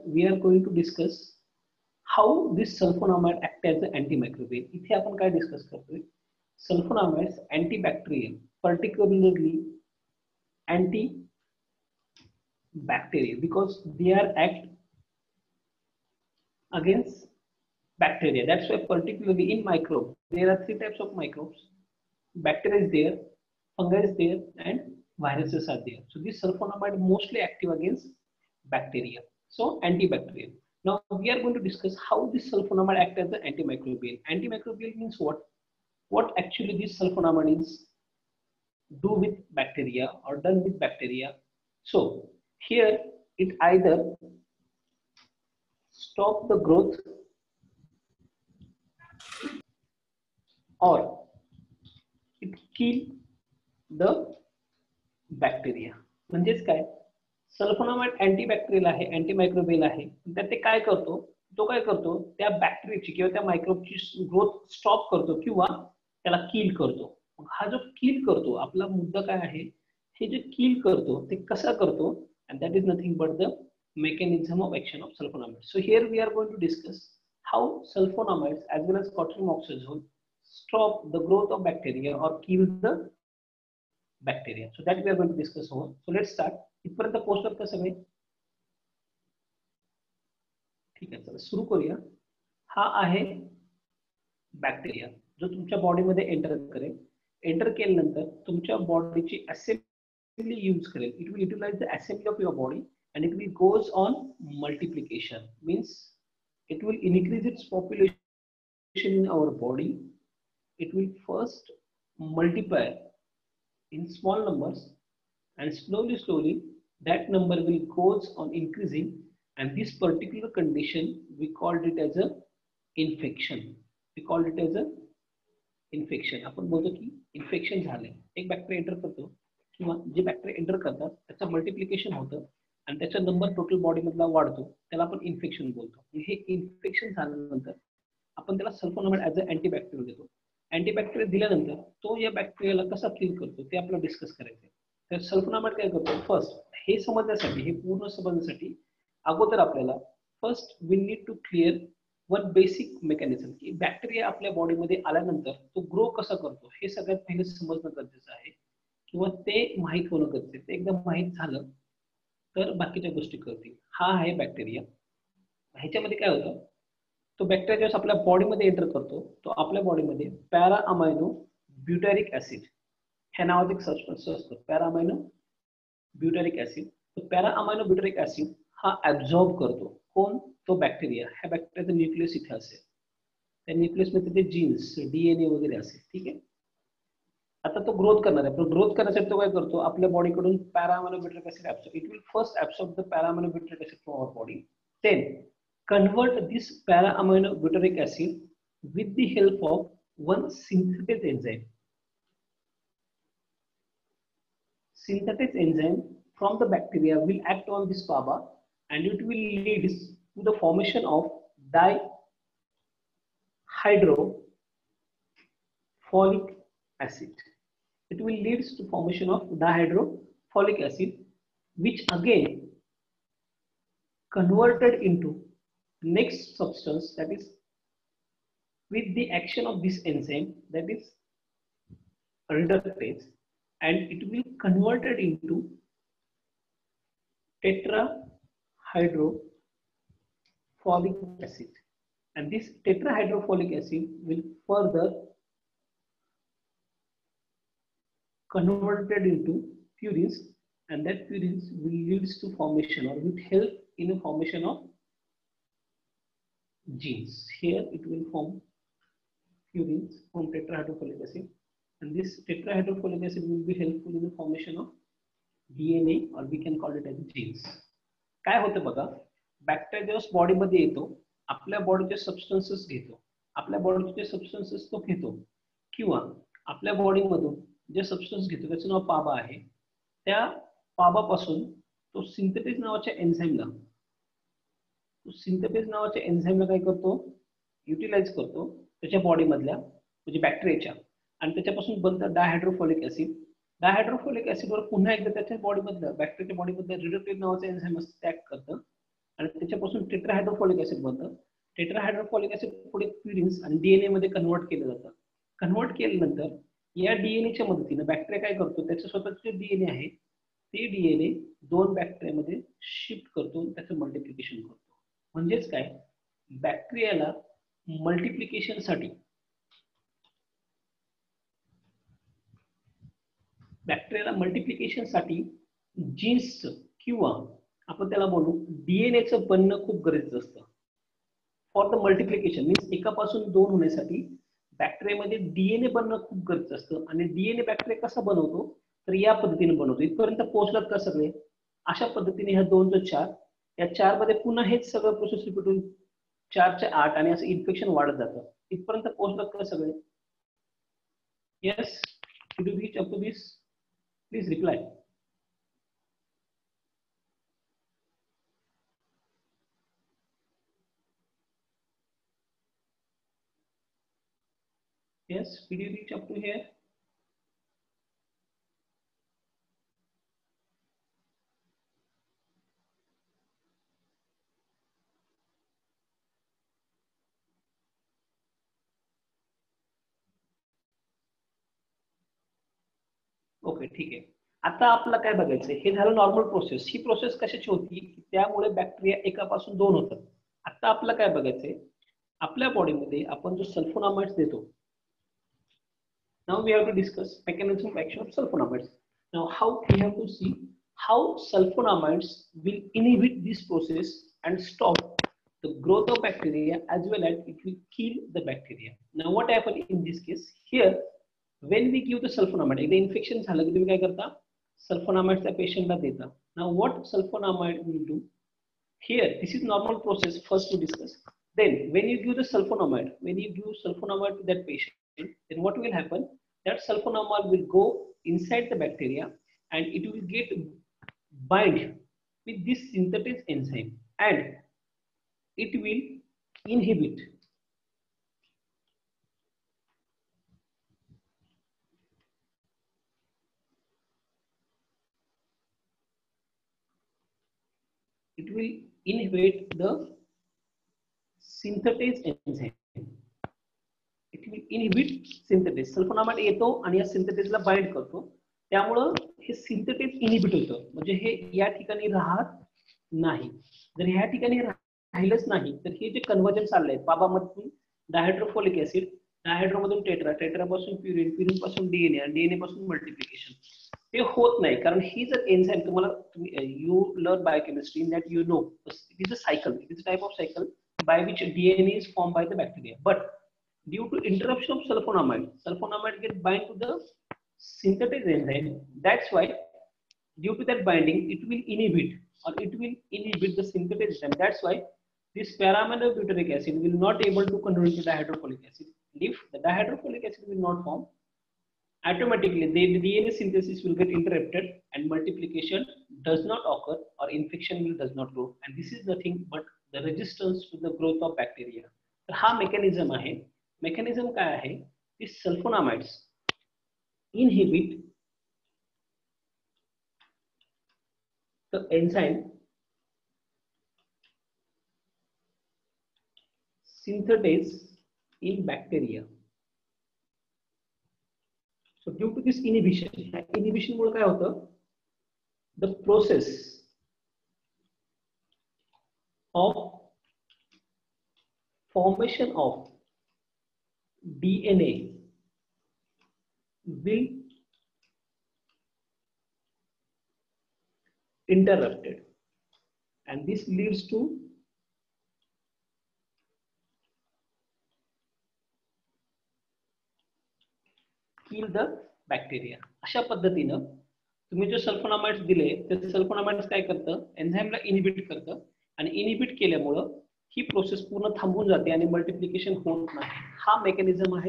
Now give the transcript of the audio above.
we are going to discuss how this sulfonamide act as an antimicrobial. इथे आपण काय discuss करतोय? Sulfonamides antibacterial, particularly antibacterial because they are act against bacteria. That's why particularly in microbe there are three types of microbes. Bacteria is there, fungi is there, and viruses are there. So this sulfonamide mostly active against bacteria. So antibacterial. Now we are going to discuss how this sulfonamide act as an antimicrobial. Antimicrobial means what? What actually this sulfonamides do with bacteria or done with bacteria. So here it either stop the growth or it kill the bacteria. म्हणजेच काय? Sulphonamide antibacterial आहे, antimicrobial आहे. त्यात ते काय करतो? तो काय करतो? त्या बॅक्टेरियाची किंवा त्या मायक्रोबची ग्रोथ स्टॉप करतो किंवा त्याला किल करतो. हा जो किल करतो, आपला मुद्दा काय आहे? हे जे किल करतो ते कसा करतो? and that is nothing but the mechanism of action of sulfonamides. So here we are going to discuss how sulfonamides as well as cotrimmoxazole stop the growth of bacteria or kill the bacteria. So that we are going to discuss over. So let's start. इथपर्यंत पोहोचलो का सगळे? ठीक आहे, चला सुरू करूया. हा आहे बॅक्टेरिया जो तुमच्या बॉडीमध्ये एंटर करेल. एंटर केल्यानंतर तुमच्या बॉडीची असेंबली यूज करेल. It will utilise the assembly of your body and it will goes on multiplication, means it will increase its population in our body. It will first multiply in small numbers and slowly that number will goes on increasing, and this particular condition we called it as a infection. We called it as a infection. आपण बोलतो की infection झाले. एक bacteria enter करतो किंवा जे bacteria enter करतात त्याचं multiplication होतं आणि त्याचा नंबर टोटल बॉडी मधला वाढतो, त्याला आपण इन्फेक्शन बोलतो. हे इन्फेक्शन झाल्यानंतर आपण त्याला सल्फोनामाइड ऍज अ अँटीबॅक्टेरियल देतो. अँटीबॅक्टेरियल दिल्यानंतर तो या बॅक्टेरियाला कसा किल करतो ते आपल्याला डिस्कस करायचं. तर सल्फोनामाइड काय करतो? फर्स्ट हे समजण्यासाठी, हे पूर्ण समजण्यासाठी अगोदर आपल्याला first we need to clear one basic mechanism की बॅक्टेरिया आपल्या बॉडीमध्ये आल्यानंतर तो ग्रो कसा करतो हे सगळ्यात पहिले समजणं गरजेचं आहे किंवा ते माहीत होणं गरजेचं आहे. ते एकदम माहीत झालं तर बाकीच्या गोष्टी करतील. हा आहे बॅक्टेरिया. ह्याच्यामध्ये काय होतं? तो बॅक्टेरिया जेव्हा आपल्या बॉडीमध्ये एंटर करतो तो आपल्या बॉडीमध्ये पॅरा अमायनो ब्युटॅरिक ऍसिड ह्या नावाचं एक सबस्टन्स असतो. Para amino butyric acid. तो पॅरा अमायनो ब्युटॅरिक ऍसिड हा ऍब्झॉर्ब करतो. कोण? तो बॅक्टेरिया. ह्या बॅक्टेरियाचं न्यूक्लियस इथे असेल. त्या न्यूक्लियसमध्ये ते जीन्स डीएनए वगैरे असेल. ठीक आहे. आता तो ग्रोथ करणार आहे. पण ग्रोथ करण्यासाठी तो काय करतो? आपल्या बॉडीकडून para amino butyric acid absorb. It will first absorb the para amino butyric acid from our body. Then convert this para amino butyric acid with the help of one synthetic enzyme. Synthetic enzyme from the bacteria will act on this PABA and it will lead to the formation of dihydrofolic acid. It will lead to formation of dihydrofolic acid, which again converted into next substance, that is with the action of this enzyme, that is reductase, and it will converted into tetrahydrofolic acid, and this tetrahydrofolic acid will further converted into purines, and that purines will leads to formation or will help in the formation of genes. Here it will form purines from tetrahydrofolic acid, and this tetrahydrofolic acid will be helpful in the formation of DNA, or we can call it as genes. काय होतं बघा? Bacteria जेव्हा बॉडीमध्ये येतो आपल्या बॉडीचे substances घेतो. आपल्या बॉडीचे substances तो घेतो किंवा आपल्या बॉडीमधून जे सबस्टन्स घेतो त्याचं नाव पाबा आहे. त्या पाबापासून तो सिंथेटेज नावाच्या एन्झाईमला सिंथेटेज नावाच्या एन्झाईमला काय करतो? युटिलाइज करतो त्याच्या बॉडी मधल्या म्हणजे बॅक्टेरियाच्या, आणि त्याच्यापासून बनतं डायहायड्रोफोलिक ऍसिड. डायहायड्रोफोलिक ऍसिड वर पुन्हा एकदा त्याच्या बॉडी मधलं बॅक्टेरियाच्या बॉडी मधलं रिडक्टेज नावाचं एन्झाईम असतं ते ऍक्ट करतं आणि त्याच्यापासून टेट्राहायड्रोफॉलिक ऍसिड बनतं. टेट्राहायड्रोफॉलिक ऍसिड पुढे प्युरिन्स आणि डीएनए मध्ये कन्वर्ट केलं जातं. कन्वर्ट केल्यानंतर या डीएनएच्या मदतीने बॅक्टेरिया काय करतो, त्याचं स्वतःचे डीएनए आहे ते डीएनए 2 बॅक्टेरियामध्ये शिफ्ट करतो आणि त्याचं मल्टिप्लिकेशन करतो. म्हणजेच काय, बॅक्टेरियाला मल्टिप्लिकेशनसाठी जीन्सचं किंवा आपण त्याला बोलू डीएनएचं बनणं खूप गरजेचं असतं. फॉर द मल्टिप्लिकेशन मीन्स एकापासून 2 होण्यासाठी बॅक्टेरियामध्ये डीएनए बनणं खूप गरजेचं असतं. आणि डीएनए बॅक्टेरिया कसा बनवतो, तर या पद्धतीने बनवतो. इथपर्यंत पोहोचलात का सगळे? अशा पद्धतीने ह्या 2 चं 4, या 4 मध्ये पुन्हा हेच सगळं प्रोसेस रिपीट होऊन 4 चे 8 आणि असं इन्फेक्शन वाढत जातं. इथपर्यंत पोहोचलात का सगळे? Yes, did you reach up to this? Please reply. Yes, did you reach up to here? Okay, ठीक आहे. आता आपल्याला काय बघायचं, हे झालं नॉर्मल प्रोसेस. ही प्रोसेस कशाची होती, त्यामुळे बॅक्टेरिया एकापासून 2 होतात. आता आपल्याला काय बघायचंय, आपल्या बॉडीमध्ये आपण जो सल्फोनामाइड्स देतो. Now we have to discuss mechanism of action of sulfonamides. Now how we have to see how sulfonamides will inhibit this process and stop the growth of bacteria as well as it will kill the bacteria. Now what happen in this case here, when we give the sulfonamide, एकदा infection झालं की तुम्ही काय करता, sulphonamide त्या पेशंटला देता. Now what sulfonamide will do here, this is normal process first to discuss. Then when you give the sulfonamide, to that patient, then what will happen, that sulfonamide will go inside the bacteria and it will get bind with this synthetic enzyme and it will inhibit the synthetic enzyme. It will inhibit synthesis. Sulfonamide येतो आणि या सिंथेटिसला bind करतो. त्यामुळे हे synthetase inhibit होतं. म्हणजे हे या ठिकाणी राहत नाही. जर ह्या ठिकाणी राहिलंच नाही तर हे जे कन्व्हर्जन चाललंय बाबामधून डायहायड्रोफोलिक ऍसिड, डायहायड्रोमधून टेट्रा, टेट्रापासून प्युरिन, प्युरिन पासून डीएनए आणि डीएनए पासून मल्टिप्लिकेशन, ते होत नाही. कारण ही जर एन्झाइम तुम्हाला you learn biochemistry in that you know it is a cycle, it is a type of cycle by which DNA is formed by the bacteria. But due to interruption of sulfonamide get bind to the synthetic enzyme. That's why due to that binding it will inhibit the synthetic enzyme. That's why this para-aminobutyric acid will not able to convert to dihydrofolic acid. If the dihydrofolic acid will not form, automatically the DNA synthesis will get interrupted and multiplication does not occur or infection does not grow. And this is nothing but the resistance to the growth of bacteria. तर हा mechanism आहे. Mechanism काय आहे, की sulphonamides inhibit the enzyme synthetase in bacteria. So due to this inhibition मुळे काय होतं, the process of formation of DNA will interrupted and this leads to kill the bacteria. अशा पद्धतीनं तुम्ही जो सल्फोनामाइड्स दिले ते सल्फोनामाइड्स काय करतं, एन्झाइमला इनहिबिट करतं आणि इनहिबिट केल्यामुळं ही प्रोसेस पूर्ण थांबून जाते आणि मल्टिप्लिकेशन होत नाही. हा मेकॅनिझम आहे